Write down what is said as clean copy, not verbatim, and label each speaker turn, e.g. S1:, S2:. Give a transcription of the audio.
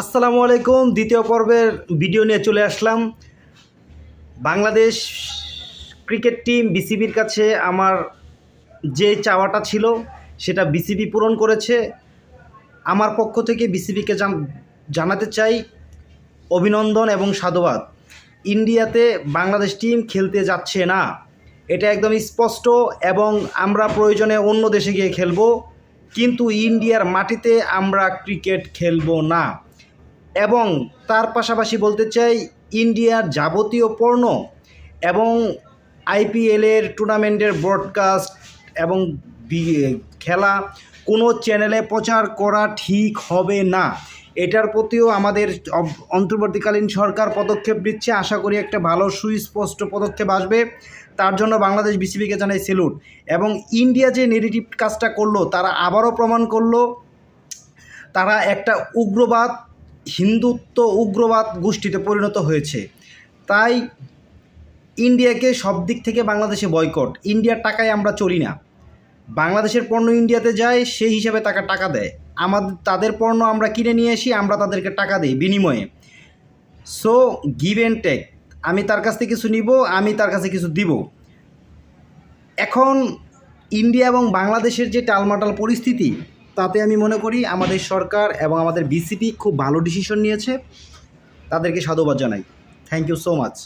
S1: আসসালামু আলাইকুম। দ্বিতীয় পর্বের ভিডিও নিয়ে চলে আসলাম। বাংলাদেশ ক্রিকেট টিম বিসিবির কাছে আমার যে চাওয়াটা ছিল সেটা বিসিবি পূরণ করেছে। আমার পক্ষ থেকে বিসিবিকে জানাতে চাই অভিনন্দন এবং সাধুবাদ। ইন্ডিয়াতে বাংলাদেশ টিম খেলতে যাচ্ছে না, এটা একদম স্পষ্ট, এবং আমরা প্রয়োজনে অন্য দেশে গিয়ে খেলবো, কিন্তু ইন্ডিয়ার মাটিতে আমরা ক্রিকেট খেলবো না। এবং তার পাশাপাশি বলতে চাই, ইন্ডিয়ার যাবতীয় পণ্য এবং আইপিএলের টুর্নামেন্টের ব্রডকাস্ট এবং খেলা কোনো চ্যানেলে প্রচার করা ঠিক হবে না। এটার প্রতিও আমাদের অন্তর্বর্তীকালীন সরকার পদক্ষেপ নিচ্ছে। আশা করি একটা ভালো সুস্পষ্ট পদক্ষেপ আসবে। তার জন্য বাংলাদেশ বিসিবিকে জানাই স্যালুট। এবং ইন্ডিয়া যে নেগেটিভ কাজটা করলো, তারা আবারও প্রমাণ করলো তারা একটা উগ্রবাদ, হিন্দুত্ব উগ্রবাদ গোষ্ঠীতে পরিণত হয়েছে। তাই ইন্ডিয়াকে সব দিক থেকে বাংলাদেশে বয়কট। ইন্ডিয়ার টাকায় আমরা চলি না। বাংলাদেশের পণ্য ইন্ডিয়াতে যায়, সেই হিসাবে টাকা দেয়। তাদের পণ্য আমরা কিনে নিয়ে আসি, আমরা তাদেরকে টাকা দিই বিনিময়ে। So give and take. আমি তার কাছ থেকে কিছু নিব, আমি তার কাছে কিছু দিব। এখন ইন্ডিয়া এবং বাংলাদেশের যে টালমাটাল পরিস্থিতি, তাতে আমি মনে করি আমাদের সরকার এবং আমাদের বিসিবি খুব ভালো ডিসিশন নিয়েছে। তাদেরকে সাধুবাদ জানাই। Thank you so much.